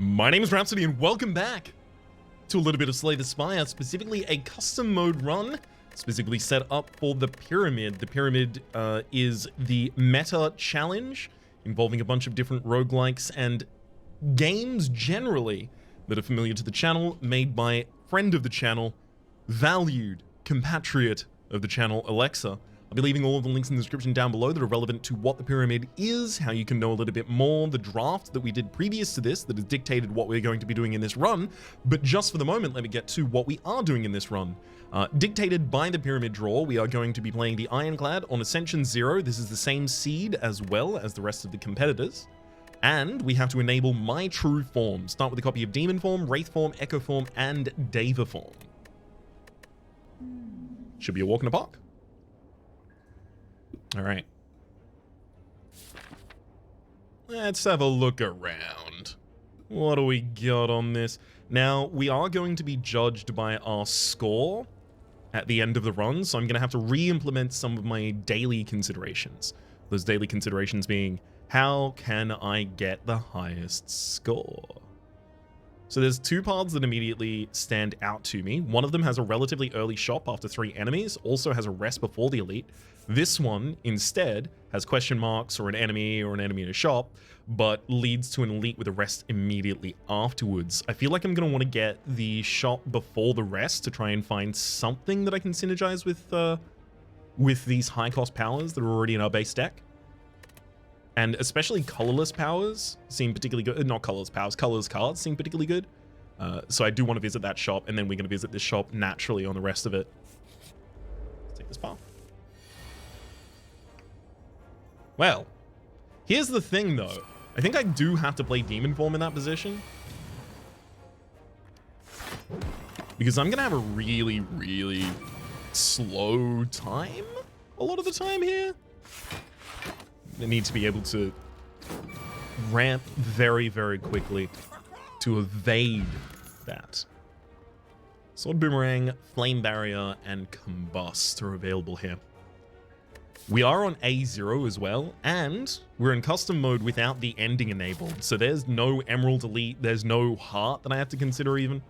My name is Rhapsody and welcome back to a little bit of Slay the Spire, specifically a custom mode run, specifically set up for the Pyramid. The Pyramid is the meta challenge involving a bunch of different roguelikes and games generally that are familiar to the channel, made by friend of the channel, valued compatriot of the channel, Alexa. I'll be leaving all of the links in the description down below that are relevant to what the Pyramid is, how you can know a little bit more, the draft that we did previous to this that has dictated what we're going to be doing in this run. But just for the moment, let me get to what we are doing in this run. Dictated by the Pyramid draw, we are going to be playing the Ironclad on Ascension 0. This is the same seed as well as the rest of the competitors. And we have to enable My True Form. Start with a copy of Demon Form, Wraith Form, Echo Form, and Deva Form. Should be a walk in the park. All right. Let's have a look around. What do we got on this? Now, we are going to be judged by our score at the end of the run, so I'm going to have to re-implement some of my daily considerations. Those daily considerations being, how can I get the highest score? So there's two paths that immediately stand out to me. One of them has a relatively early shop after 3 enemies, also has a rest before the elite. This one, instead, has question marks or an enemy in a shop, but leads to an elite with a rest immediately afterwards. I feel like I'm going to want to get the shop before the rest to try and find something that I can synergize with these high-cost powers that are already in our base deck. And especially colorless powers seem particularly good. Not colorless powers, colorless cards seem particularly good. So I do want to visit that shop, and then we're going to visit this shop naturally on the rest of it. Let's take this path. Well, here's the thing though. I think I do have to play Demon Form in that position, because I'm going to have a really, really slow time a lot of the time here. I need to be able to ramp very, very quickly to evade that. Sword Boomerang, Flame Barrier, and Combust are available here. We are on A0 as well, and we're in custom mode without the ending enabled. So there's no Emerald Elite, there's no Heart that I have to consider even.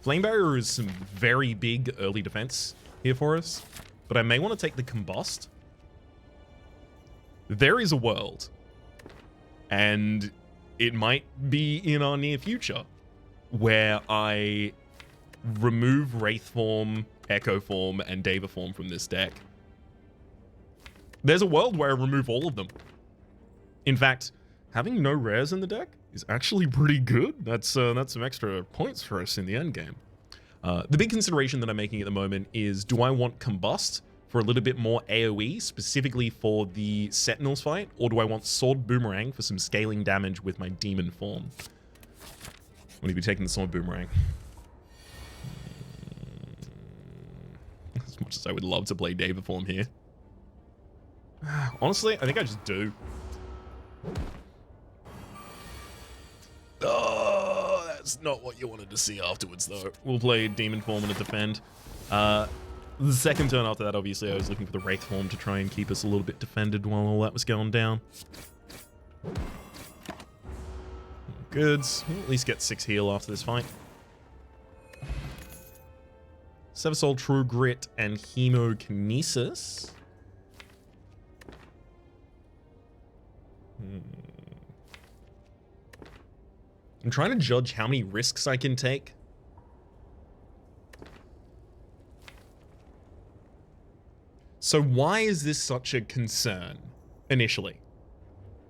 Flame Barrier is some very big early defense here for us, but I may want to take the Combust. There is a world, and it might be in our near future, where I remove Wraith Form, Echo Form, and Deva Form from this deck. There's a world where I remove all of them. In fact, having no rares in the deck is actually pretty good. That's some extra points for us in the end game. The big consideration that I'm making at the moment is, do I want Combust for a little bit more AoE, specifically for the Sentinels fight, or do I want Sword Boomerang for some scaling damage with my Demon Form? I'm going to be taking the Sword Boomerang. As much as I would love to play Deva Form here. Honestly, I think I just do. Oh, that's not what you wanted to see afterwards, though. We'll play Demon Form and a defend. The second turn after that, obviously, I was looking for the Wraith Form to try and keep us a little bit defended while all that was going down. Goods. We'll at least get 6 heal after this fight. Sever Soul, True Grit, and Hemokinesis. I'm trying to judge how many risks I can take. So why is this such a concern, initially?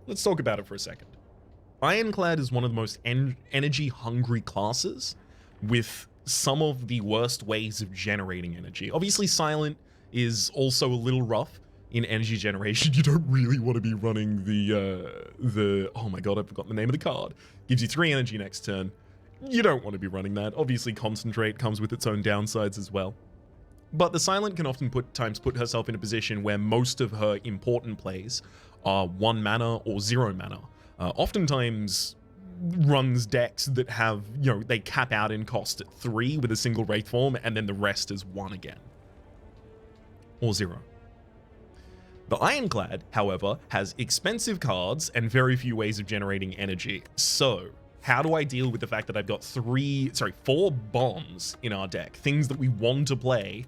Let's talk about it for a second. Ironclad is one of the most energy-hungry classes, with some of the worst ways of generating energy. Obviously, Silent is also a little rough in energy generation. You don't really want to be running the oh my god, I forgot the name of the card. Gives you 3 energy next turn. You don't want to be running that. Obviously, Concentrate comes with its own downsides as well. But the Silent can often put herself in a position where most of her important plays are 1 mana or 0 mana. Oftentimes runs decks that have, they cap out in cost at 3 with a single Wraith Form, and then the rest is 1 again. Or 0. The Ironclad, however, has expensive cards and very few ways of generating energy. So, how do I deal with the fact that I've got 4 bombs in our deck, things that we want to play?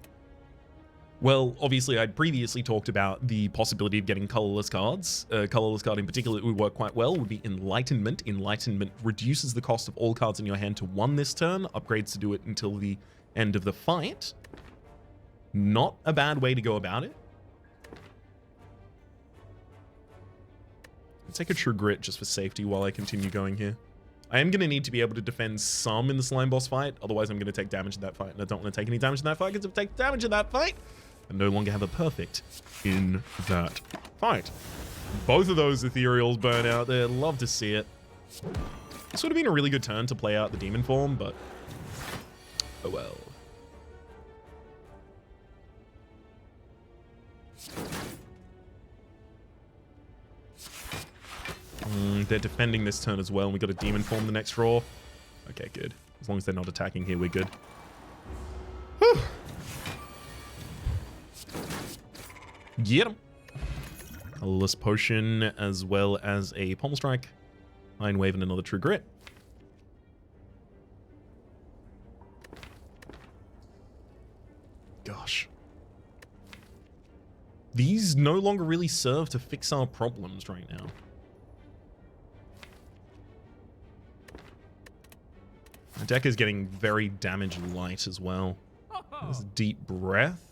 Well, obviously, I'd previously talked about the possibility of getting colorless cards. A colorless card in particular that would work quite well would be Enlightenment. Enlightenment reduces the cost of all cards in your hand to 1 this turn, upgrades to do it until the end of the fight. Not a bad way to go about it. Let's take a True Grit just for safety while I continue going here. I am going to need to be able to defend some in the slime boss fight, otherwise I'm going to take damage in that fight, and I don't want to take any damage in that fight, because if I take damage in that fight, I no longer have a perfect in that fight. Both of those ethereals burn out there. Love to see it. This would have been a really good turn to play out the demon form, but oh well. They're defending this turn as well, and we got a demon form the next draw. Okay, good. As long as they're not attacking here, we're good. Whew. Get him. Colorless Potion, as well as a Pommel Strike, Iron Wave, and another True Grit. Gosh. These no longer really serve to fix our problems right now. The deck is getting very damage light as well. There's Deep Breath.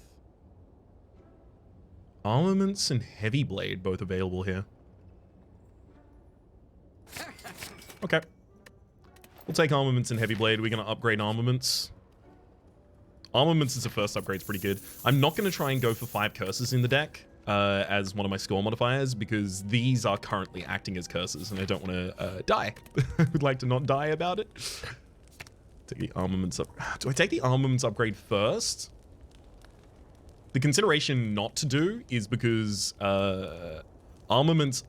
Armaments and Heavy Blade both available here. Okay. We'll take Armaments and Heavy Blade. We're going to upgrade Armaments. Armaments as a first upgrade is pretty good. I'm not going to try and go for 5 curses in the deck as one of my score modifiers, because these are currently acting as curses and I don't want to die. I would like to not die about it. Take the armaments up. Do I take the armaments upgrade first? The consideration not to do is because armaments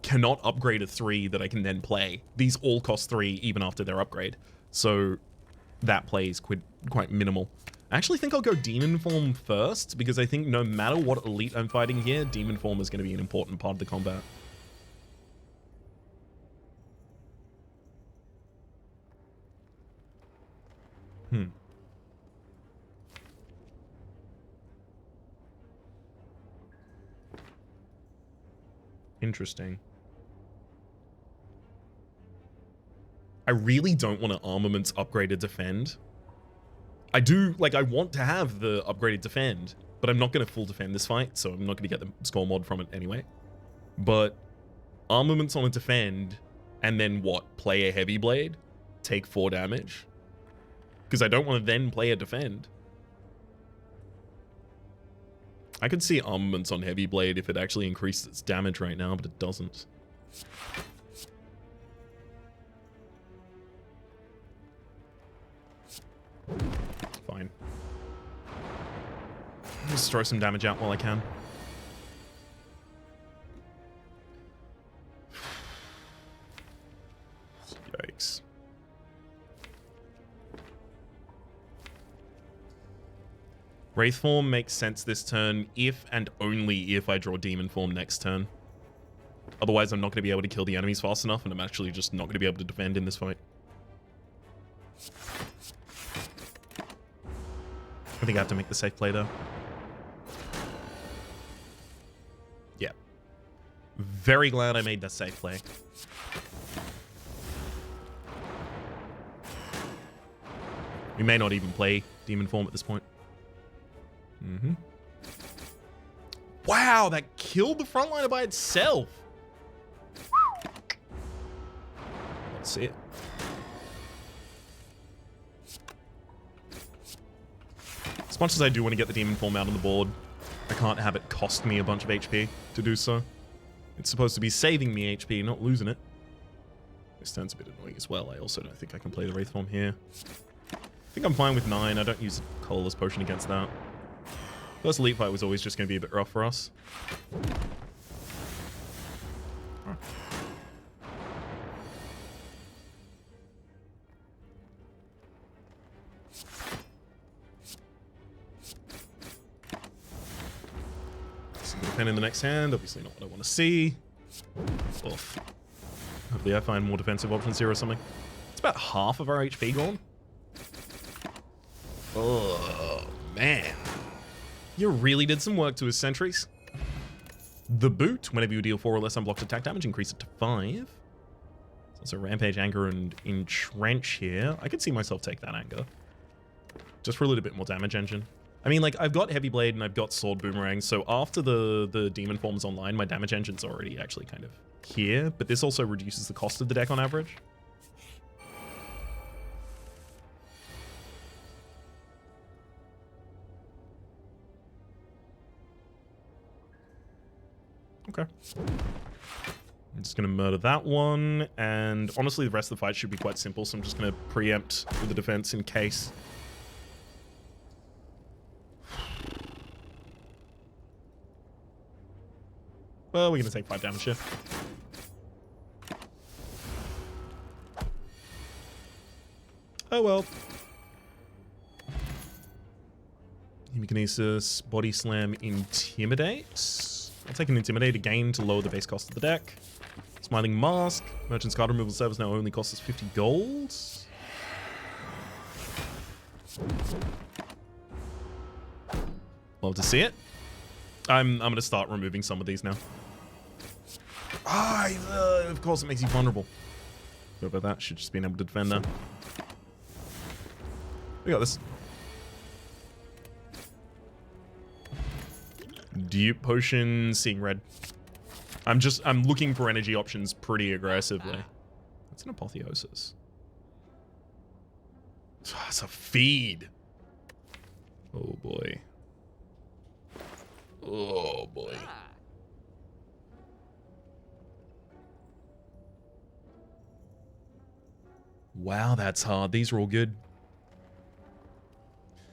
cannot upgrade a 3 that I can then play. These all cost 3 even after their upgrade. So that play is quite minimal. I actually think I'll go Demon Form first, because I think no matter what elite I'm fighting here, Demon Form is going to be an important part of the combat. Interesting. I really don't want to armaments upgraded defend. I do, like, I want to have the upgraded defend, but I'm not going to full defend this fight, so I'm not going to get the score mod from it anyway. But armaments on a defend, and then what? Play a heavy blade? Take 4 damage? Because I don't want to then play a defend. I could see armaments on heavy blade if it actually increased its damage right now, but it doesn't. Fine. Just throw some damage out while I can. Yikes. Wraith Form makes sense this turn if and only if I draw Demon Form next turn. Otherwise, I'm not going to be able to kill the enemies fast enough, and I'm actually just not going to be able to defend in this fight. I think I have to make the safe play, though. Yeah. Very glad I made that safe play. We may not even play Demon Form at this point. Wow, that killed the frontliner by itself. Let's see it. As much as I do want to get the demon form out on the board, I can't have it cost me a bunch of HP to do so. It's supposed to be saving me HP, not losing it. This turn's a bit annoying as well. I also don't think I can play the Wraith Form here. I think I'm fine with 9. I don't use a colorless potion against that. First elite fight was always just going to be a bit rough for us. Oh. Pen in the next hand, obviously not what I want to see. Oof. Hopefully I find more defensive options here or something. It's about half of our HP gone. Oh, man. You really did some work to his sentries. The boot, whenever you deal 4 or less unblocked attack damage, increase it to 5. So Rampage, Anger, and Entrench here. I could see myself take that Anger. Just for a little bit more damage engine. I mean, like, I've got Heavy Blade and I've got Sword Boomerang, so after the Demon Form's online, my damage engine's already actually kind of here, but this also reduces the cost of the deck on average. Okay. I'm just going to murder that one, and honestly, the rest of the fight should be quite simple, so I'm just going to preempt with the defense in case. Well, we're going to take 5 damage here. Oh well. Hemikinesis, Body Slam, Intimidate. I'll take an Intimidate again to lower the base cost of the deck. Smiling Mask. Merchant's Card Removal Service now only costs us 50 gold. Love to see it. I'm going to start removing some of these now. Of course it makes you vulnerable. What about that? Should just been able to defend now. We got this. Dupe Potion, Seeing Red. I'm looking for energy options pretty aggressively. That's an Apotheosis. It's a feed. Oh boy. Oh boy. Wow, that's hard. These are all good.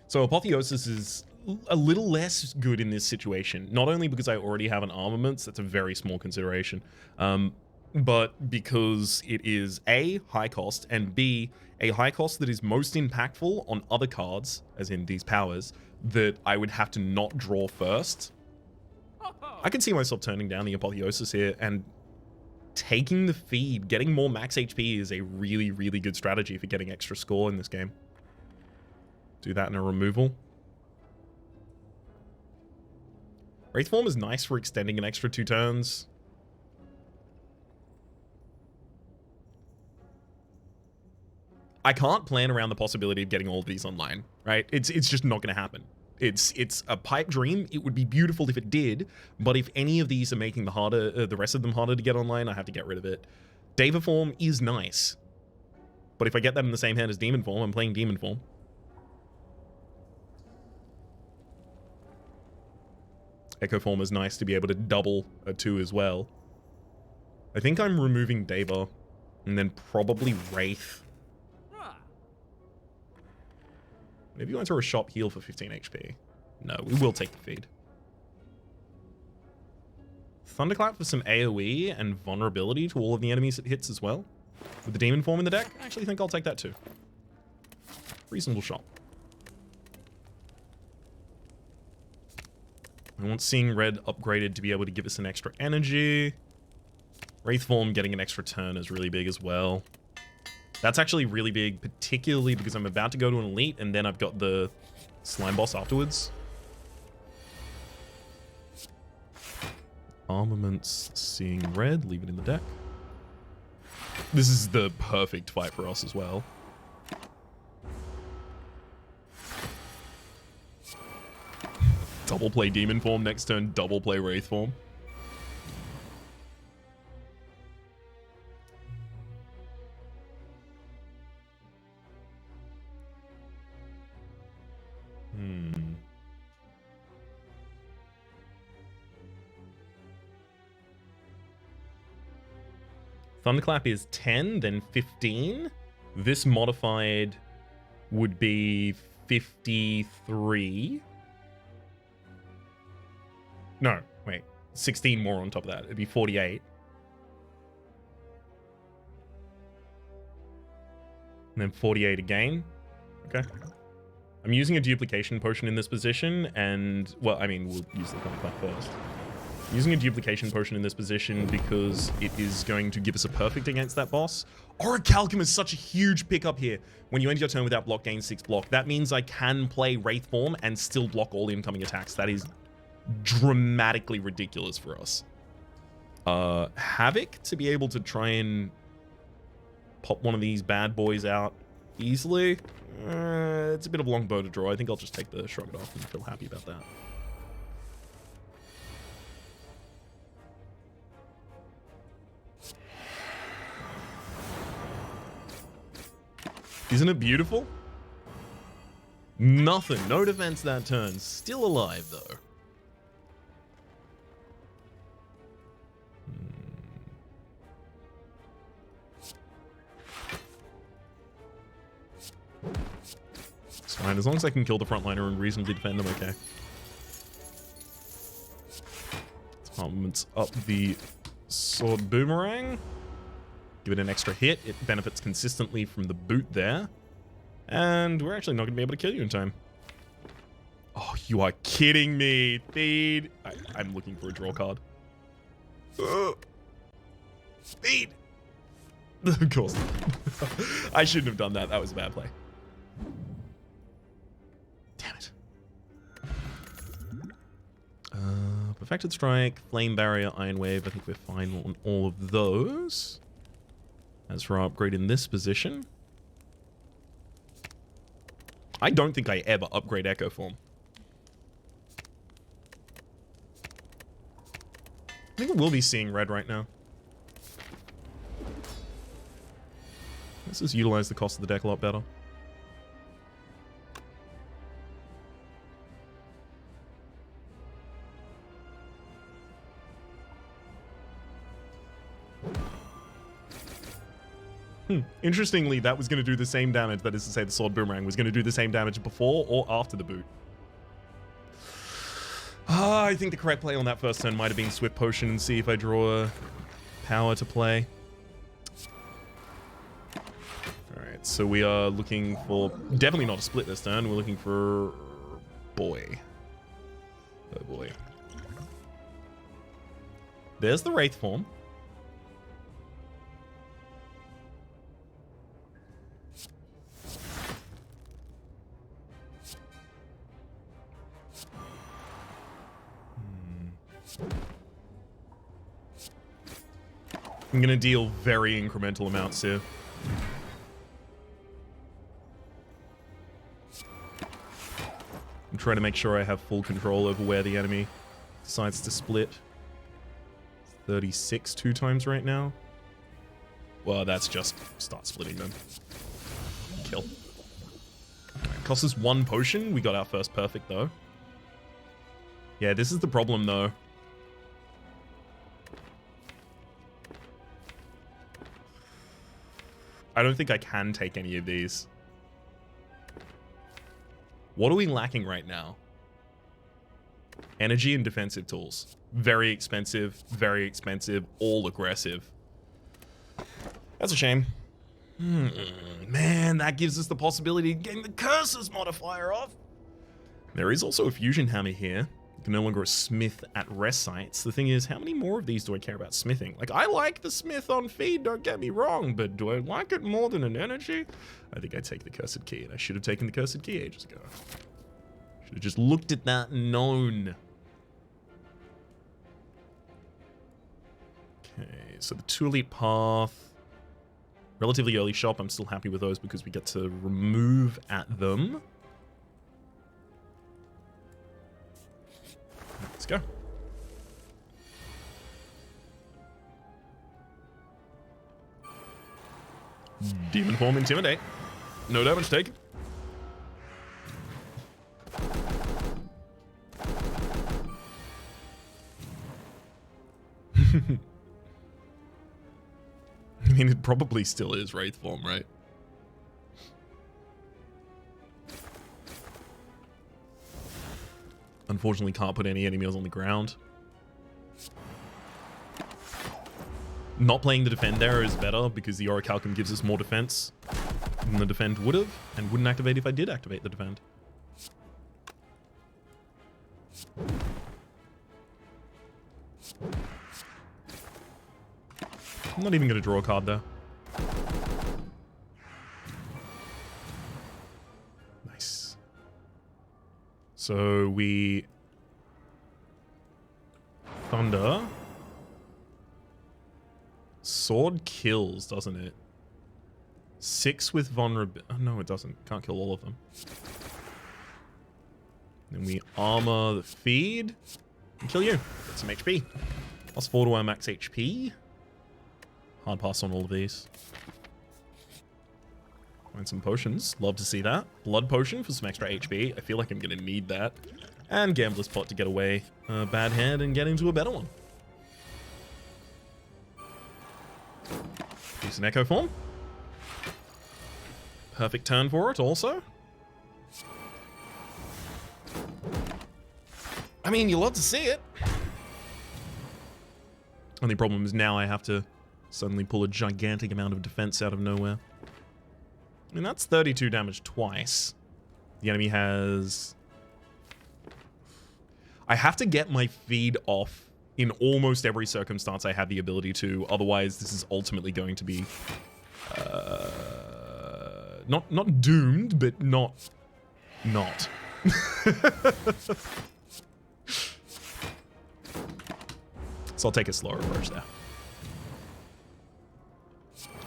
So Apotheosis is a little less good in this situation. Not only because I already have an armaments, that's a very small consideration, but because it is A, high cost, and B, a high cost that is most impactful on other cards, as in these powers, that I would have to not draw first. I can see myself turning down the Apotheosis here and taking the feed. Getting more max HP is a really, really good strategy for getting extra score in this game. Do that in a removal. Wraithform is nice for extending an extra 2 turns. I can't plan around the possibility of getting all of these online, right? It's just not going to happen. It's a pipe dream. It would be beautiful if it did, but if any of these are making the rest of them harder to get online, I have to get rid of it. Deva Form is nice, but if I get that in the same hand as Demon Form, I'm playing Demon Form. Echo Form is nice to be able to double a 2 as well. I think I'm removing Deva, and then probably Wraith. Maybe you want to throw a shop heal for 15 HP. No, we will take the feed. Thunderclap for some AoE and vulnerability to all of the enemies it hits as well. With the Demon Form in the deck, I actually think I'll take that too. Reasonable shot. I want Seeing Red upgraded to be able to give us an extra energy. Wraith Form getting an extra turn is really big as well. That's actually really big, particularly because I'm about to go to an elite and then I've got the slime boss afterwards. Armaments, Seeing Red, leave it in the deck. This is the perfect fight for us as well. Double play Demon Form, next turn double play Wraith Form. Thunderclap is 10, then 15. This modified would be 53. No, wait. 16 more on top of that. It'd be 48. And then 48 again. Okay. I'm using a duplication potion in this position, and, well, I mean, we'll use the Thunderclap first. Using a duplication potion in this position because it is going to give us a perfect against that boss. Orichalcum is such a huge pickup here. When you end your turn without block, gain 6 block. That means I can play Wraith Form and still block all incoming attacks. That is dramatically ridiculous for us. Havoc to be able to try and pop one of these bad boys out easily. It's a bit of a long bow to draw. I think I'll just take the shrug it off and feel happy about that. Isn't it beautiful? Nothing. No defense that turn. Still alive, though. It's fine. As long as I can kill the frontliner and reasonably defend, I'm okay. Armaments up the sword boomerang. Give it an extra hit. It benefits consistently from the boot there. And we're actually not going to be able to kill you in time. Oh, you are kidding me. Feed. I'm looking for a draw card. Feed. Of course. I shouldn't have done that. That was a bad play. Damn it. Perfected Strike, Flame Barrier, Iron Wave. I think we're fine on all of those. As for our upgrade in this position, I don't think I ever upgrade Echo Form. I think we'll be seeing red right now. Let's just utilize the cost of the deck a lot better. Interestingly, that was going to do the same damage. That is to say, the sword boomerang was going to do the same damage before or after the boot. I think the correct play on that first turn might have been Swift Potion and see if I draw a power to play. Alright, so we are looking for... Definitely not a split this turn. We're looking for... Boy. Oh boy. There's the Wraith Form. I'm going to deal very incremental amounts here. I'm trying to make sure I have full control over where the enemy decides to split. 36 2 times right now. Well, that's just start splitting them. Kill. Right, cost us 1 potion. We got our first perfect, though. Yeah, this is the problem, though. I don't think I can take any of these. What are we lacking right now? Energy and defensive tools. Very expensive, all aggressive. That's a shame. Man, that gives us the possibility of getting the Curses modifier off. There is also a fusion hammer here. You can no longer a smith at rest sites. The thing is, how many more of these do I care about smithing? Like, I like the smith on feed, don't get me wrong, but do I like it more than an energy? I think I'd take the Cursed Key, and I should have taken the Cursed Key ages ago. Should have just looked at that and known. Okay, so the 2 Elite Path. Relatively early shop, I'm still happy with those because we get to remove at them. Let's go. Demon Form Intimidate. No damage taken. I mean, it probably still is Wraith Form, right? Unfortunately, can't put any enemies on the ground. Not playing the defend there is better because the Orichalcum gives us more defense than the defend would have, and wouldn't activate if I did activate the defend. I'm not even going to draw a card there. Nice. So we... Thunder. Sword kills, doesn't it? 6 with vulnerability. Oh, no, it doesn't. Can't kill all of them. Then we armor the feed and kill you. Get some HP. +4 to our max HP. Hard pass on all of these. Find some potions. Love to see that. Blood potion for some extra HP. I feel like I'm going to need that. And Gambler's Pot to get away a bad hand and get into a better one. Use an Echo Form. Perfect turn for it also. I mean, you love to see it. Only problem is now I have to suddenly pull a gigantic amount of defense out of nowhere. I mean, that's 32 damage twice. The enemy has... I have to get my feed off in almost every circumstance I have the ability to. Otherwise, this is ultimately going to be... Not doomed, but not. So I'll take a slower approach there.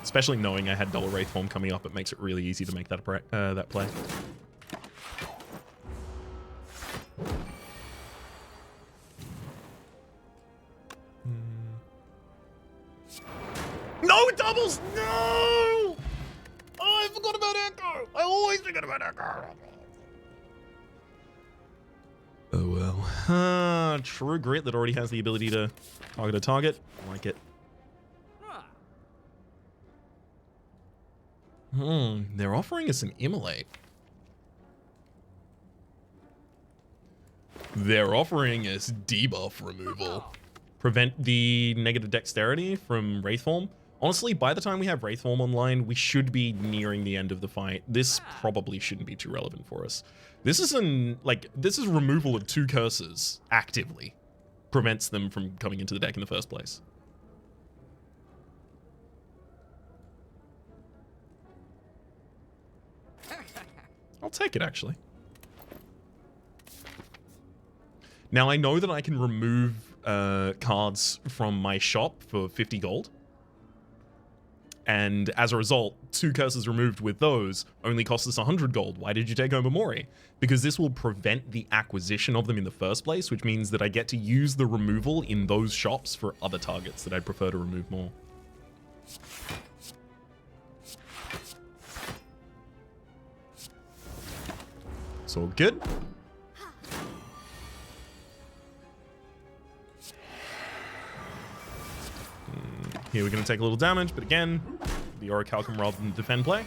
Especially knowing I had double Wraith Form coming up, it makes it really easy to make that play. No, it doubles! No! Oh, I forgot about Echo! I always forget about Echo! Oh well. True Grit that already has the ability to target a target. I like it. They're offering us an Immolate. They're offering us debuff removal. Prevent the negative dexterity from Wraith Form. Honestly, by the time we have Wraith Form online, we should be nearing the end of the fight. This probably shouldn't be too relevant for us. This is this is removal of 2 curses actively. Prevents them from coming into the deck in the first place. I'll take it, actually. Now, I know that I can remove cards from my shop for 50 gold. And as a result, 2 curses removed with those only cost us 100 gold. Why did you take home Omori? Because this will prevent the acquisition of them in the first place, which means that I get to use the removal in those shops for other targets that I'd prefer to remove more. It's all good. Here we're going to take a little damage, but again, the Orichalcum rather than defend play.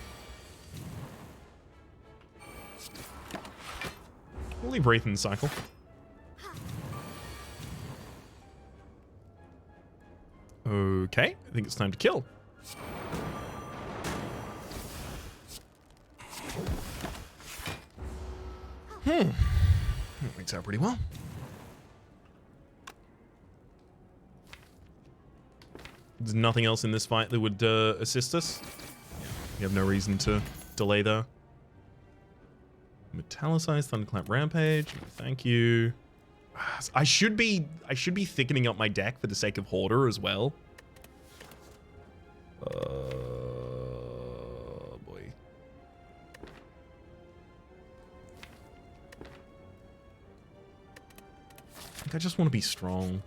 We'll leave Wraith in the cycle. Okay, I think it's time to kill. That works out pretty well. There's nothing else in this fight that would assist us. Yeah, we have no reason to delay there. Metallicized Thunderclap Rampage. Thank you. I should be thickening up my deck for the sake of Hoarder as well. Boy. I think I just want to be strong.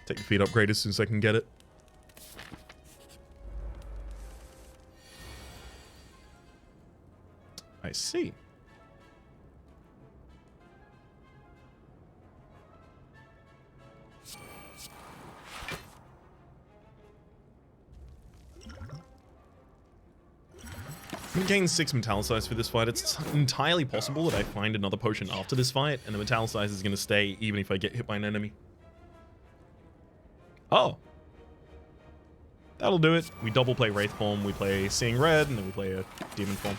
Take the feed upgrade as soon as I can get it. I see. I'm gaining 6 Metallicize for this fight. It's entirely possible that I find another potion after this fight, and the Metallicize is going to stay even if I get hit by an enemy. Oh. That'll do it. We double play Wraith Form, we play Seeing Red, and then we play a Demon Form.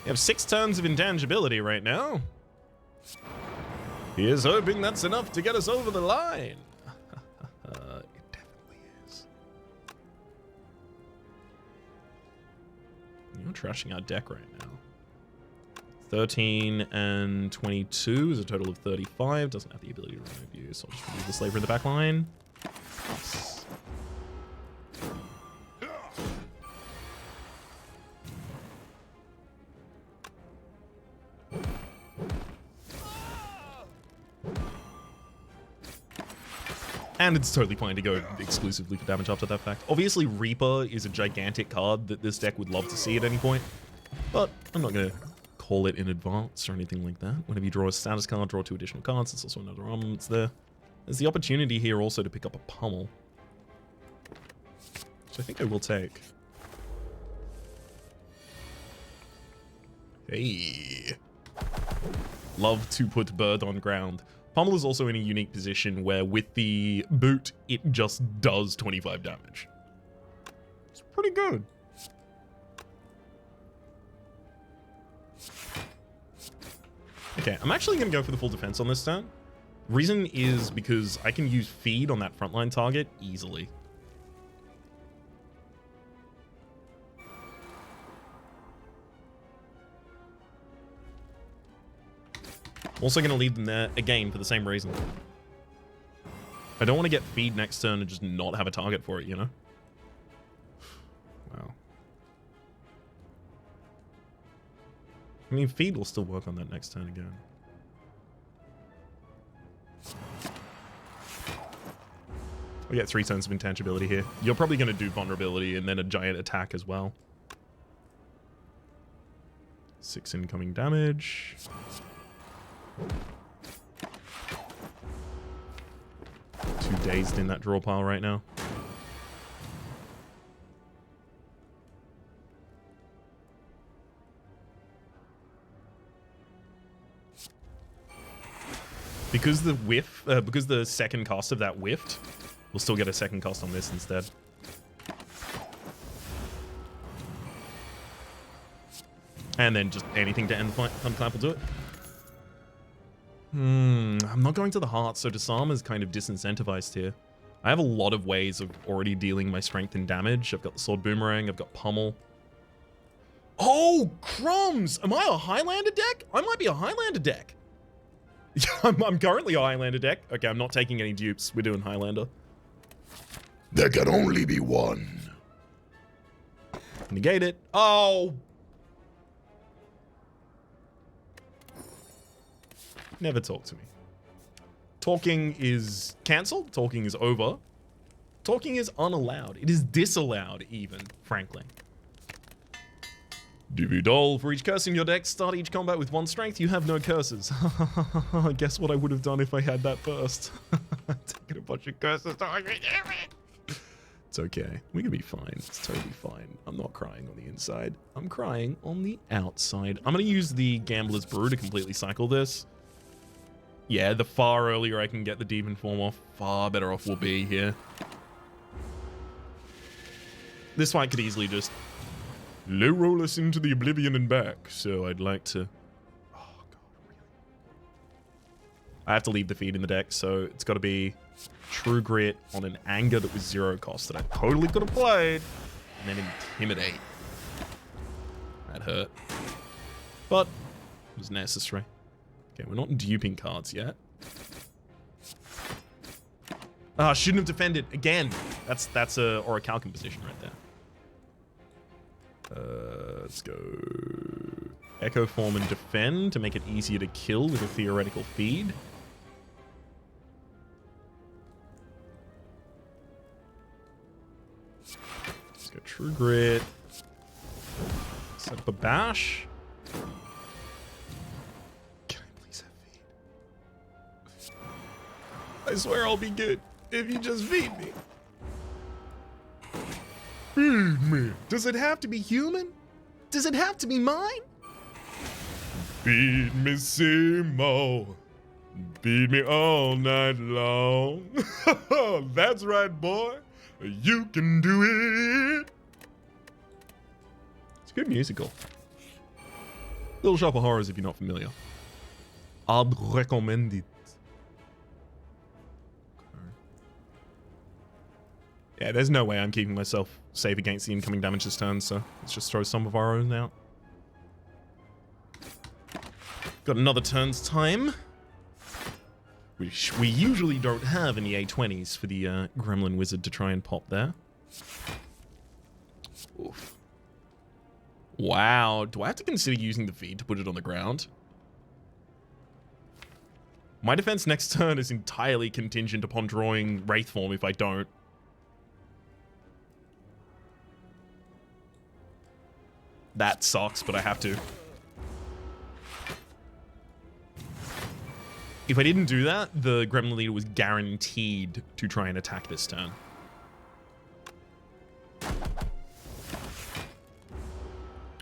We have 6 turns of intangibility right now. He is hoping that's enough to get us over the line. It definitely is. You're trashing our deck right now. 13 and 22 is a total of 35. Doesn't have the ability to remove you, so I'll just remove the Slaver in the back line. Nice. And it's totally fine to go exclusively for damage after that fact. Obviously, Reaper is a gigantic card that this deck would love to see at any point, but I'm not going to call it in advance or anything like that. Whenever you draw a status card, draw 2 additional cards. It's also another armament there. There's the opportunity here also to pick up a pummel, which I think I will take. Hey. Love to put bird on ground. Pummel is also in a unique position where with the boot, it just does 25 damage. It's pretty good. Okay, I'm actually going to go for the full defense on this turn. Reason is because I can use feed on that frontline target easily. Also going to leave them there, again, for the same reason. I don't want to get feed next turn and just not have a target for it, you know? Wow. I mean, feed will still work on that next turn again. We get 3 turns of intangibility here. You're probably going to do vulnerability and then a giant attack as well. 6 incoming damage. Too dazed in that draw pile right now. Because the whiff, because the second cast of that whiffed, we'll still get a second cast on this instead. And then just anything to end the fight. Thunderclap will do it. I'm not going to the heart, so Disarm is kind of disincentivized here. I have a lot of ways of already dealing my strength and damage. I've got the Sword Boomerang, I've got Pummel. Oh, crumbs! Am I a Highlander deck? I might be a Highlander deck. I'm currently a Highlander deck. Okay, I'm not taking any dupes. We're doing Highlander. There can only be one. Negate it. Oh! Never talk to me. Talking is cancelled. Talking is over. Talking is unallowed. It is disallowed, even, frankly. Divu Doll. For each curse in your deck, start each combat with 1 strength. You have no curses. Guess what I would have done if I had that first? Taking a bunch of curses. It's okay. We can be fine. It's totally fine. I'm not crying on the inside. I'm crying on the outside. I'm going to use the Gambler's Brew to completely cycle this. Yeah, the far earlier I can get the demon form off, far better off we'll be here. This fight could easily just low roll us into the oblivion and back, so I'd like to... Oh, God, really? I have to leave the feed in the deck, so it's got to be True Grit on an Anger that was 0 cost that I totally could have played, and then Intimidate. That hurt. But it was necessary. Okay, we're not duping cards yet. Ah, shouldn't have defended again. That's a Orichalcum position right there. Let's go Echo Form and defend to make it easier to kill with a theoretical feed. Let's go True Grit. Set up a bash. I swear I'll be good if you just feed me. Feed me. Does it have to be human? Does it have to be mine? Feed me, Simo. Feed me all night long. That's right, boy. You can do it. It's a good musical. Little Shop of Horrors if you're not familiar. I'd recommend it. Yeah, there's no way I'm keeping myself safe against the incoming damage this turn, so let's just throw some of our own out. Got another turn's time. Which we usually don't have any A20s for the Gremlin Wizard to try and pop there. Oof. Wow, do I have to consider using the feed to put it on the ground? My defense next turn is entirely contingent upon drawing Wraith Form if I don't. That sucks, but I have to. If I didn't do that, the Gremlin Leader was guaranteed to try and attack this turn.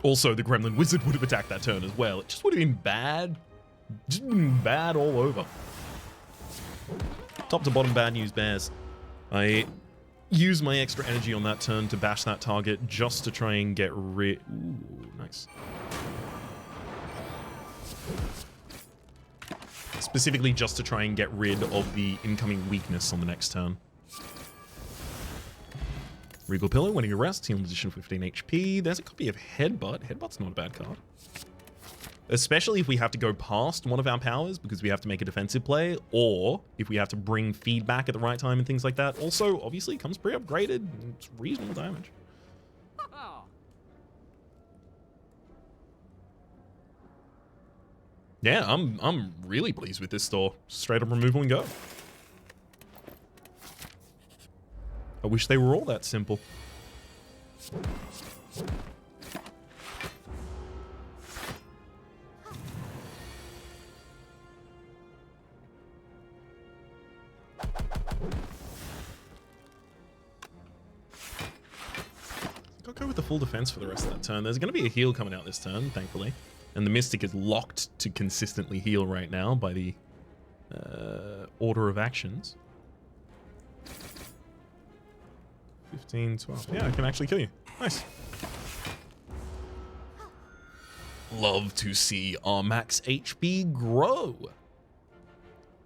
Also, the Gremlin Wizard would have attacked that turn as well. It just would have been bad. Just been bad all over. Top to bottom bad news bears. I use my extra energy on that turn to bash that target just to try and get rid... Ooh, nice. Specifically just to try and get rid of the incoming weakness on the next turn. Regal Pillar, winning a rest, heal addition 15 HP. There's a copy of Headbutt. Headbutt's not a bad card. Especially if we have to go past one of our powers because we have to make a defensive play, or if we have to bring feedback at the right time and things like that. Also, obviously, comes pre-upgraded. It's reasonable damage. Yeah, I'm really pleased with this store. Straight up removal and go. I wish they were all that simple. Gotta go with the full defense for the rest of that turn. There's going to be a heal coming out this turn, thankfully. And the Mystic is locked to consistently heal right now by the order of actions. 15, 12. Yeah, I can actually kill you. Nice. Love to see our max HP grow.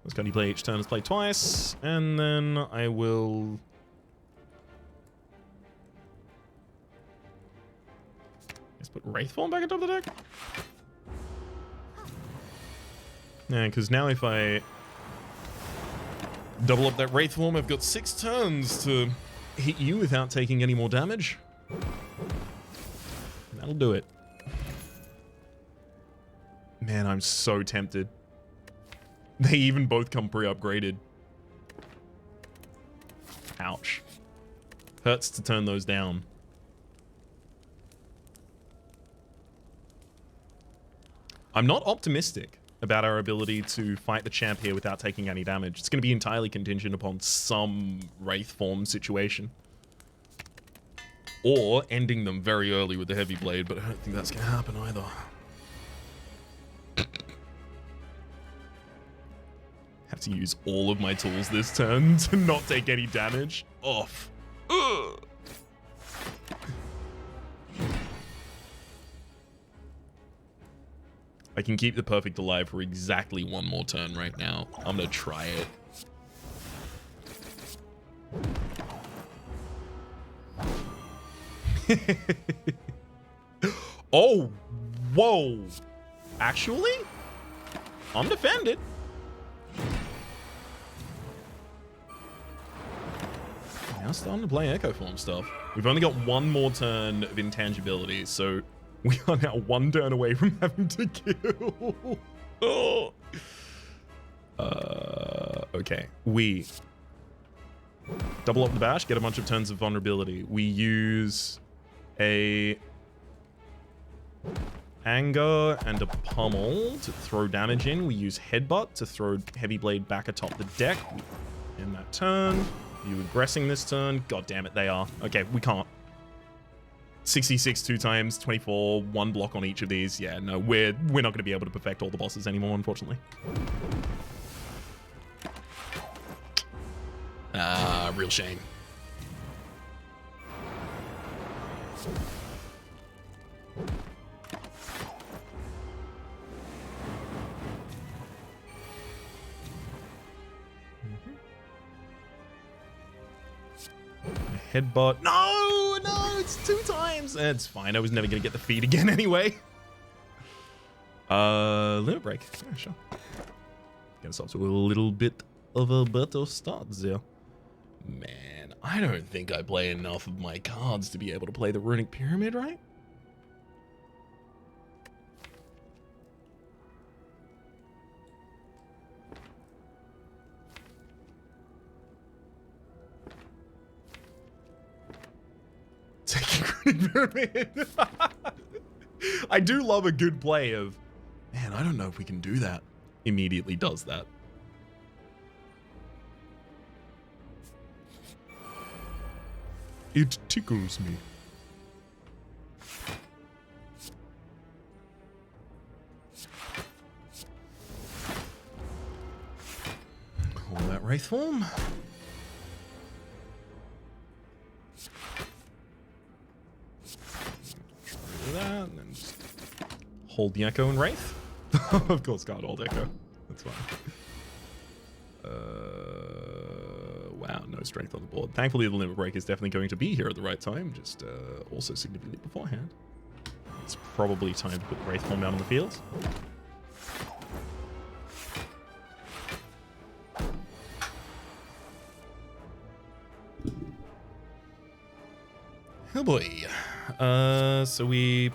Let's go. You play each turn. Let's play twice. And then I will... Let's put Wraith Form back into the deck. Yeah, because now if I double up that Wraith Form, I've got 6 turns to hit you without taking any more damage. That'll do it. Man, I'm so tempted. They even both come pre-upgraded. Ouch. Hurts to turn those down. I'm not optimistic about our ability to fight the champ here without taking any damage. It's going to be entirely contingent upon some Wraith Form situation. Or ending them very early with the Heavy Blade, but I don't think that's going to happen either. Have to use all of my tools this turn to not take any damage. Off. Ugh. I can keep the Perfect alive for exactly one more turn right now. I'm gonna try it. Oh, whoa. Actually, I'm defended. Now starting to play Echo Form stuff. We've only got one more turn of intangibility, so we are now one turn away from having to kill. Oh. Okay. We double up the bash, get a bunch of turns of vulnerability. We use a anger and a pummel to throw damage in. We use headbutt to throw Heavy Blade back atop the deck. In that turn. You aggressing this turn? God damn it, they are. Okay, we can't. 66 2 times, 24, 1 block on each of these. Yeah, no, we're not going to be able to perfect all the bosses anymore, unfortunately. Real shame. Headbutt. No, it's 2 times. It's fine. I was never going to get the feed again anyway. Limit break. Yeah, sure. Get us off to a little bit of a better start there. Man, I don't think I play enough of my cards to be able to play the Runic Pyramid, right? Taking Runic Pyramid. I do love a good play of, man, I don't know if we can do that. Immediately does that. It tickles me. Call that Wraith form. Try that, and then just hold the Echo and Wraith. Of course, can't hold Echo. That's fine. Wow, no strength on the board. Thankfully, the limit break is definitely going to be here at the right time, just also significantly beforehand. It's probably time to put the Wraith form out on the field. Oh boy. So we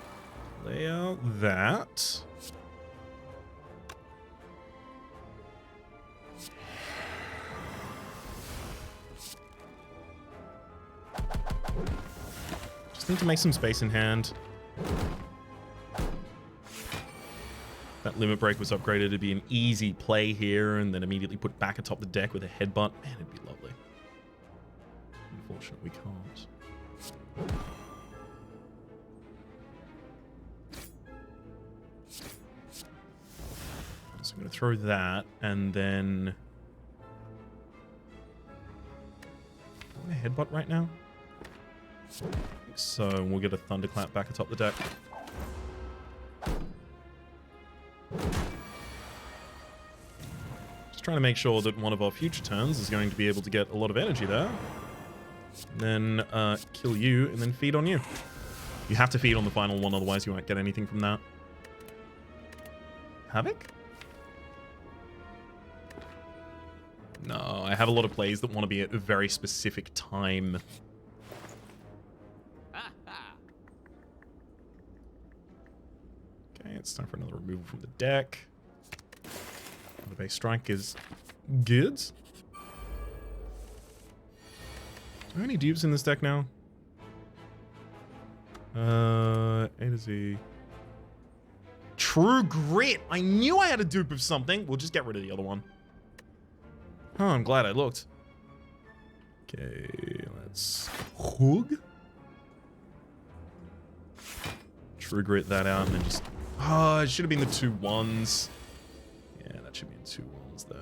lay out that. Just need to make some space in hand. That limit break was upgraded to be an easy play here, and then immediately put back atop the deck with a headbutt. Man, it'd be lovely. Unfortunately, we can't. So I'm going to throw that, and then... am I a headbutt right now? So we'll get a Thunderclap back atop the deck. Just trying to make sure that one of our future turns is going to be able to get a lot of energy there. And then kill you, and then feed on you. You have to feed on the final one, otherwise you won't get anything from that. Havoc? No, I have a lot of plays that want to be at a very specific time. Okay, it's time for another removal from the deck. The base strike is good. Are there any dupes in this deck now? A to Z. True Grit! I knew I had a dupe of something. We'll just get rid of the other one. Oh, I'm glad I looked. Okay, let's hug. True Grit that out and then just... oh, it should have been the 2 1s. Yeah, that should be in 2 1s there.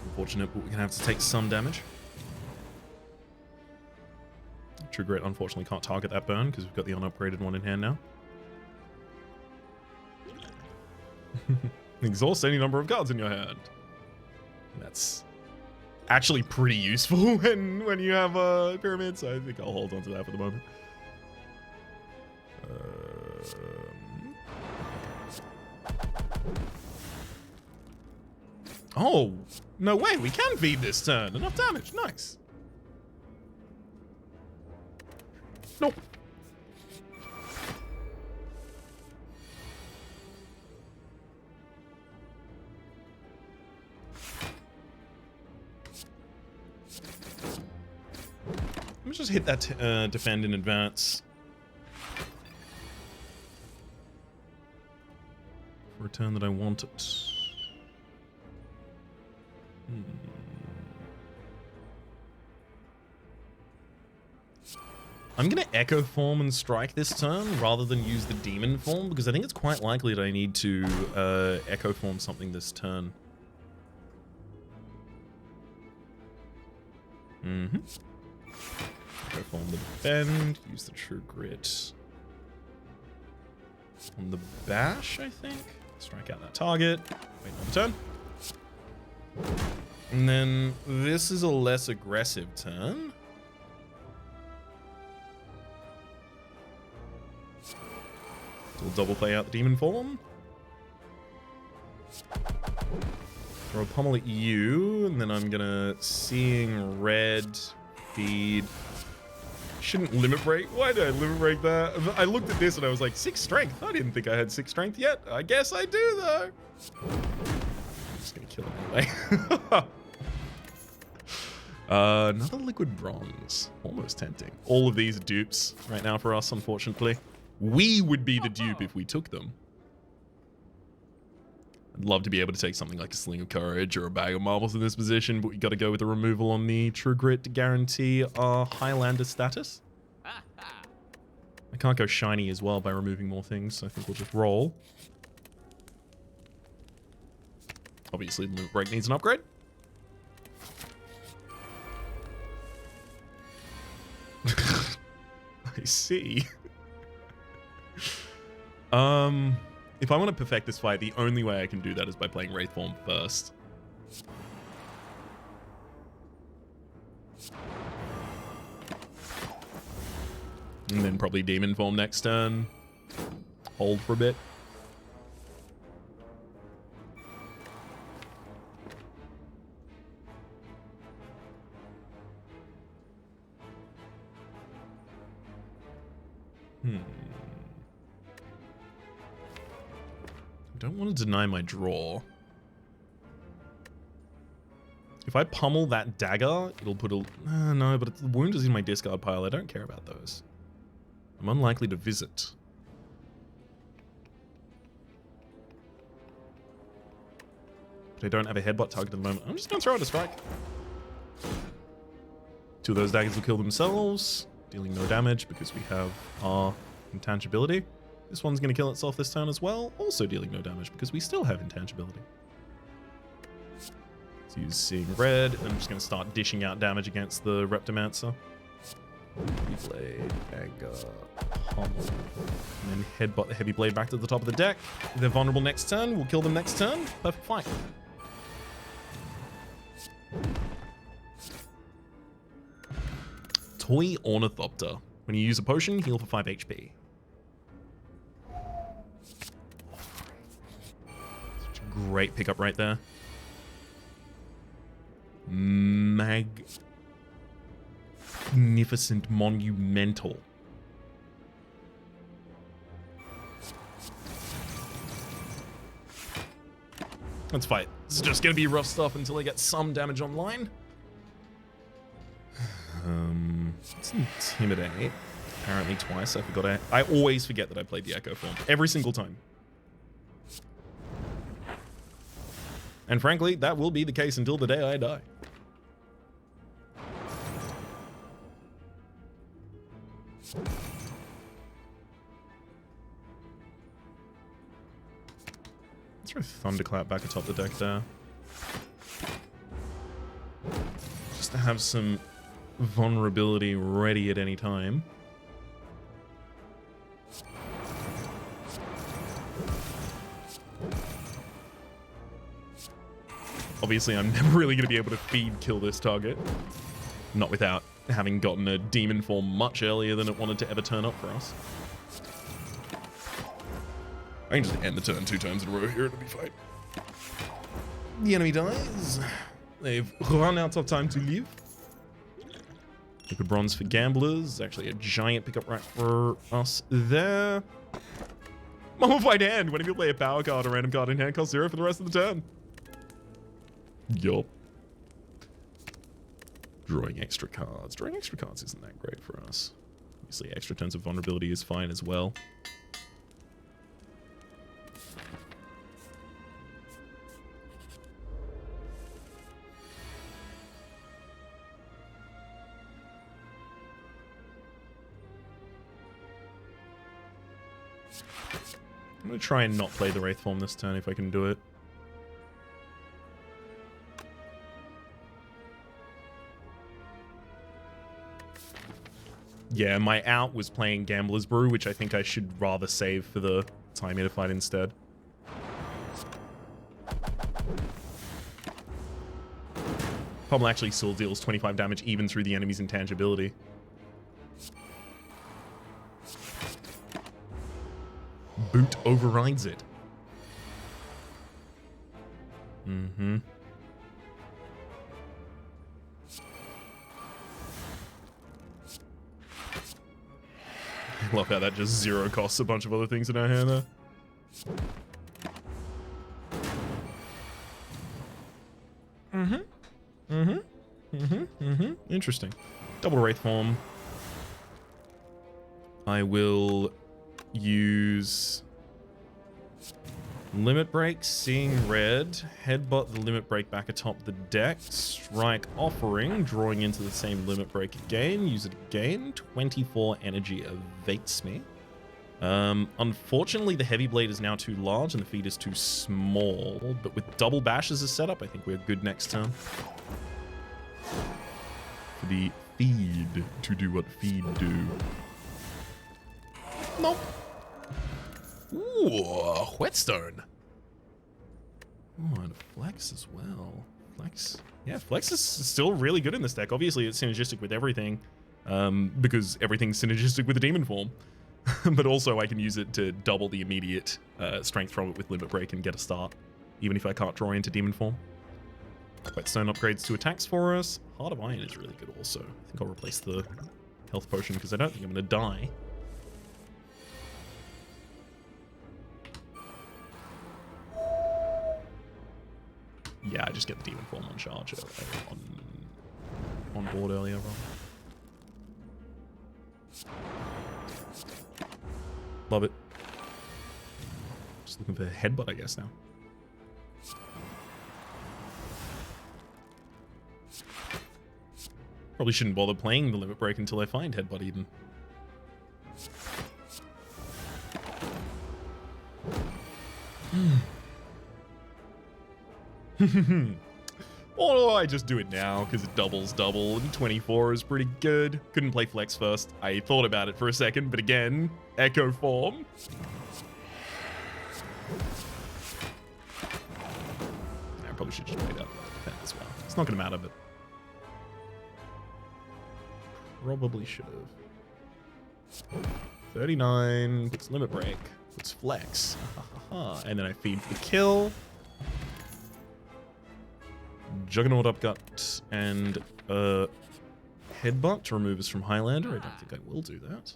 Unfortunate, but we're gonna have to take some damage. True Grit unfortunately can't target that burn because we've got the unupgraded one in hand now. Exhaust any number of cards in your hand. That's actually pretty useful when you have a pyramid, so I think I'll hold on to that for the moment. Oh, no way, we can feed this turn. Enough damage, nice. Nope. Let me just hit that defend in advance. For a turn that I want it. I'm going to Echo form and strike this turn rather than use the Demon form because I think it's quite likely that I need to Echo form something this turn. Echo form the defend, use the True Grit. On the bash, I think? Strike out that target. Wait another turn. And then this is a less aggressive turn. We'll double play out the demon form. Throw a pummel at you, and then I'm gonna Seeing Red, feed. Shouldn't limit break. Why did I limit break that? I looked at this and I was like, 6 strength. I didn't think I had 6 strength yet. I guess I do though. I'm just gonna kill him anyway. Another liquid bronze. Almost tempting. All of these are dupes right now for us, unfortunately. We would be the dupe if we took them. I'd love to be able to take something like a Sling of Courage or a Bag of Marbles in this position, but we got to go with the removal on the True Grit to guarantee our Highlander status. I can't go shiny as well by removing more things, so I think we'll just roll. Obviously, the Limit Break needs an upgrade. I see. If I want to perfect this fight, the only way I can do that is by playing Wraith Form first. And then probably Demon Form next turn. Hold for a bit. I don't want to deny my draw. If I pummel that dagger, it'll put a... no, but the wound is in my discard pile. I don't care about those. I'm unlikely to visit. But I don't have a headbutt target at the moment. I'm just going to throw out a strike. 2 of those daggers will kill themselves, dealing no damage because we have our intangibility. This one's going to kill itself this turn as well, also dealing no damage because we still have intangibility. Let's use Seeing Red, and I'm just going to start dishing out damage against the Reptomancer. Heavy Blade, Anger, Pummel, and then headbutt the Heavy Blade back to the top of the deck. If they're vulnerable next turn, we'll kill them next turn. Perfect fight. Toy Ornithopter. When you use a potion, heal for 5 HP. Great pickup right there. Magnificent, monumental. Let's fight. This is just gonna be rough stuff until I get some damage online. Let's Intimidate. Apparently twice. I forgot. I always forget that I played the Echo form. Every single time. And frankly, that will be the case until the day I die. Let's throw Thunderclap back atop the deck there. Just to have some vulnerability ready at any time. Obviously, I'm never really going to be able to feed kill this target. Not without having gotten a demon form much earlier than it wanted to ever turn up for us. I can just end the turn 2 times in a row here, it'll be fine. The enemy dies. They've run out of time to live. Liquid bronze for gamblers. Actually, a giant pickup right for us there. Mummified Hand. Whenever you play a power card or random card in hand, cost 0 for the rest of the turn. Yup. Drawing extra cards. Drawing extra cards isn't that great for us. Obviously, extra turns of vulnerability is fine as well. I'm going to try and not play the Wraith form this turn if I can do it. Yeah, my out was playing Gambler's Brew, which I think I should rather save for the Time Eater fight instead. Pommel actually still deals 25 damage even through the enemy's intangibility. Boot overrides it. Mm-hmm. I love how that just zero costs a bunch of other things in our hand there. Interesting. Double Wraith Form. I will use Limit Break, Seeing Red, Headbutt the Limit Break back atop the deck, Strike Offering, drawing into the same Limit Break again, use it again, 24 energy evades me. Unfortunately, the Heavy Blade is now too large and the feed is too small, but with Double Bash as a setup, I think we're good next turn. For the feed to do what feed do. Nope. Ooh, Whetstone. Oh, and Flex as well. Flex. Yeah, Flex is still really good in this deck. Obviously, it's synergistic with everything, because everything's synergistic with the Demon Form. But also, I can use it to double the immediate strength from it with Limit Break and get a start, even if I can't draw into Demon Form. Whetstone upgrades 2 attacks for us. Heart of Iron is really good also. I think I'll replace the health potion because I don't think I'm going to die. Yeah, I just get the Demon Form on charge on board earlier. Love it. Just looking for a Headbutt, I guess, now. Probably shouldn't bother playing the Limit Break until I find Headbutt even. Or do I just do it now because it doubles double and 24 is pretty good. Couldn't play Flex first. I thought about it for a second, but again, Echo Form. I probably should just play that defend as well. It's not going to matter, but probably should have. 39 puts Limit Break, puts Flex, and then I feed for the kill. Juggernaut Upgut and Headbutt to remove us from Highlander. I don't think I will do that.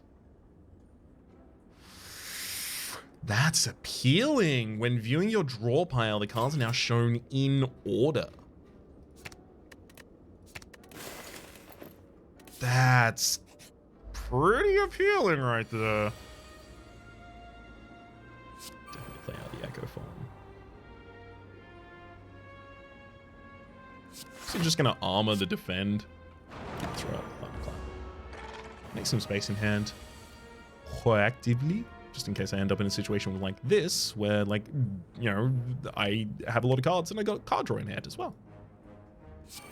That's appealing. When viewing your draw pile, the cards are now shown in order. That's pretty appealing right there. Definitely play out the Echo Form. So I'm just going to armor the defend. Throw out the Thunderclap. Make some space in hand. Proactively. Just in case I end up in a situation like this, where, like, you know, I have a lot of cards and I got a card draw in hand as well.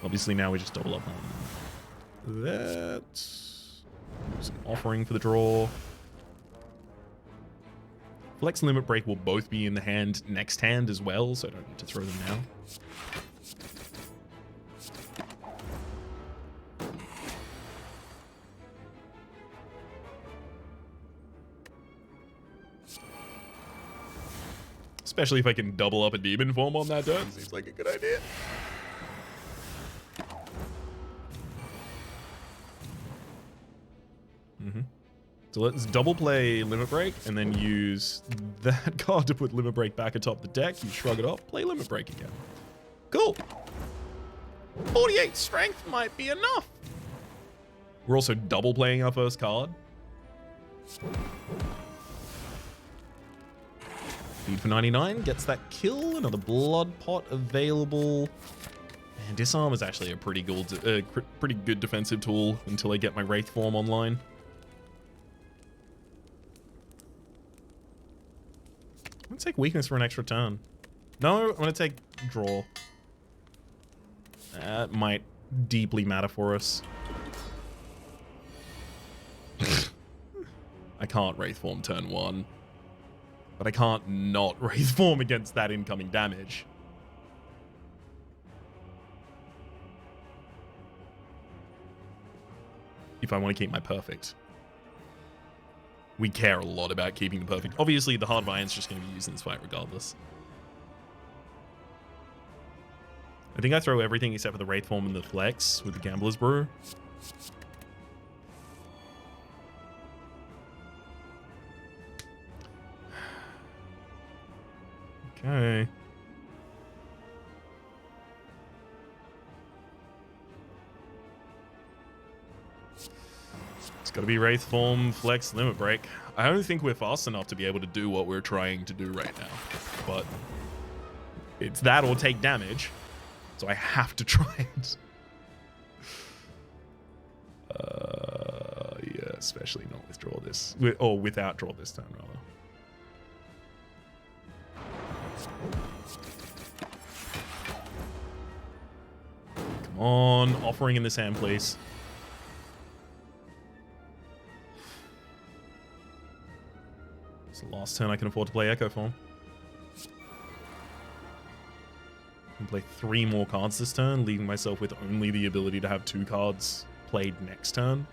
Obviously now we just double up on that. Use an offering for the draw. Flex and Limit Break will both be in the hand next hand as well, so I don't need to throw them now. Especially if I can double up a Demon Form on that turn. Seems like a good idea. So let's double play Limit Break and then use that card to put Limit Break back atop the deck. You shrug it off, play Limit Break again. Cool. 48 strength might be enough. We're also double playing our first card. Feed for 99, gets that kill. Another Blood Pot available. And Disarm is actually a pretty good defensive tool until I get my Wraith Form online. I'm going to take Weakness for an extra turn. No, I'm going to take Draw. That might deeply matter for us. I can't Wraith Form turn 1. But I can't not Wraith Form against that incoming damage. if I want to keep my perfect. We care a lot about keeping the perfect. Obviously, the Heart of Iron's just going to be used in this fight regardless. I think I throw everything except for the Wraith Form and the Flex with the Gambler's Brew. Okay. It's got to be Wraith Form, Flex, Limit Break. I don't think we're fast enough to be able to do what we're trying to do right now. But it's that or take damage. So I have to try it. Yeah, especially not withdraw this. Or without draw this turn, rather. Come on, offering in this hand, please. It's the last turn I can afford to play Echo Form. I can play 3 more cards this turn, leaving myself with only the ability to have 2 cards played next turn.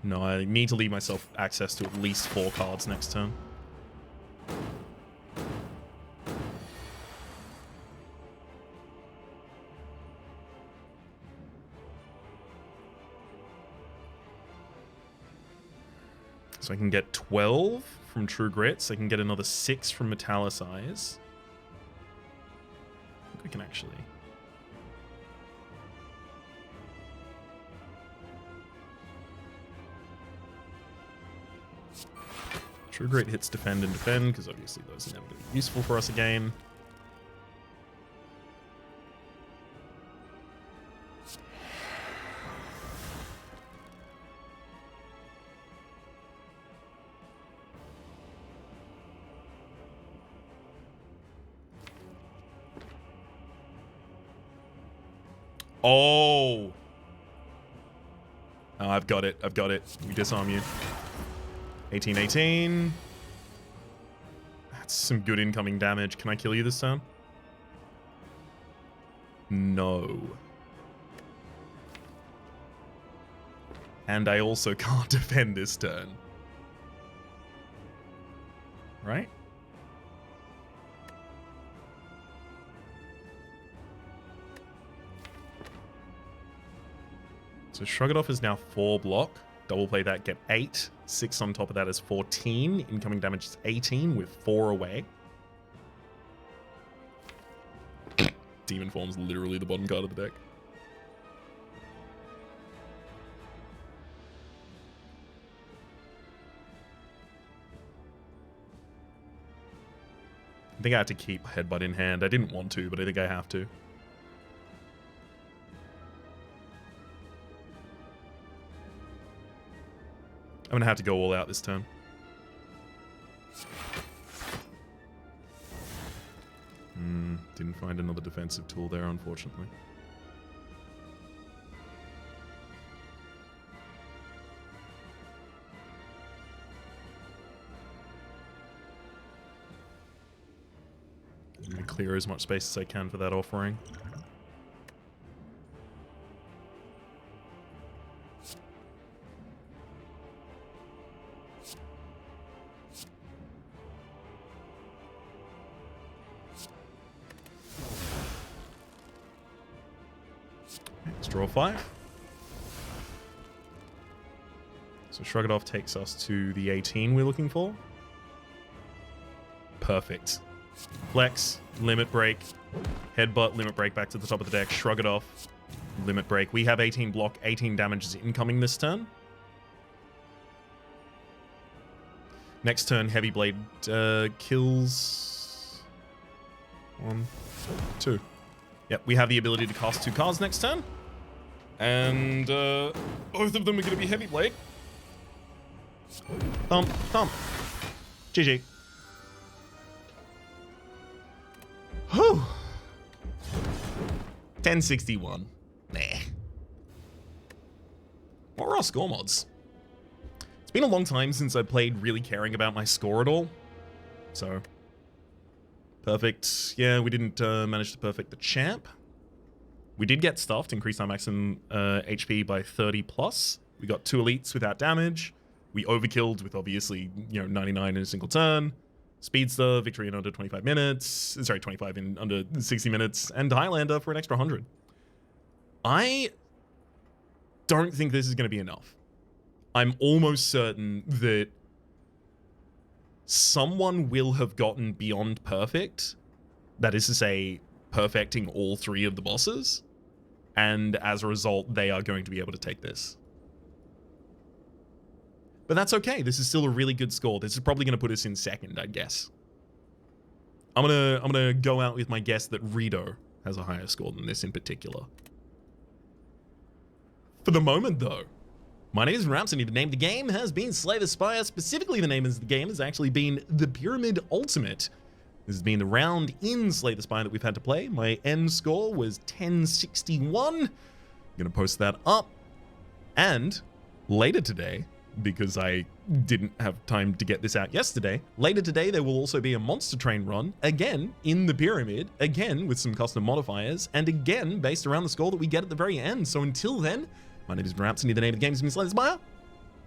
No, I need to leave myself access to at least 4 cards next turn. So I can get 12 from True Grits. I can get another 6 from Metallicize. I think I can actually... True Grit hits defend and defend, because obviously those are never going to be useful for us again. Oh! Oh, I've got it. I've got it. We disarm you. 18-18. That's some good incoming damage. Can I kill you this turn? No. And I also can't defend this turn. Right? So Shrug It Off is now 4 block. Double play that, get 8. 6 on top of that is 14. Incoming damage is 18 with 4 away. Demon Form's literally the bottom card of the deck. I think I had to keep Headbutt in hand. I didn't want to, but I think I have to. I'm gonna have to go all out this turn. Didn't find another defensive tool there, unfortunately. I'm gonna clear as much space as I can for that offering. Draw 5. So Shrug It Off takes us to the 18 we're looking for. Perfect. Flex, Limit Break, Headbutt, Limit Break back to the top of the deck, Shrug It Off, Limit Break. We have 18 block, 18 damage is incoming this turn. Next turn, Heavy Blade kills... 1, 2. Yep, we have the ability to cast 2 cards next turn. And both of them are going to be Heavy Blade. Thump, thump. GG. Whew. 1061. Nah. What were our score mods? It's been a long time since I played really caring about my score at all. So. Perfect. Yeah, we didn't manage to perfect the champ. We did get stuffed, increased our maximum HP by 30 plus. We got 2 elites without damage. We overkilled with obviously, 99 in a single turn. Speedster, victory in under 25 minutes. Sorry, 25 in under 60 minutes. And Highlander for an extra 100. I don't think this is going to be enough. I'm almost certain that someone will have gotten beyond perfect. That is to say, perfecting all 3 of the bosses. And as a result, they are going to be able to take this. But that's okay. This is still a really good score. This is probably going to put us in second, I guess. I'm gonna go out with my guess that Rito has a higher score than this in particular. For the moment, though, my name is Rhapsody. The name of the game has been Slay the Spire. Specifically, the name of the game has actually been The Pyramid Ultimate. This has been the round in Slay the Spire that we've had to play. My end score was 1061. I'm gonna post that up. And later today, because I didn't have time to get this out yesterday, later today there will also be a Monster Train run, again in the Pyramid, again with some custom modifiers, and again based around the score that we get at the very end. So until then, my name is Rhapsody, the name of the game has been Slay the Spire,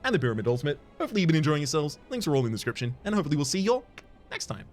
and the Pyramid Ultimate. Hopefully you've been enjoying yourselves. Links are all in the description, and hopefully we'll see you all next time.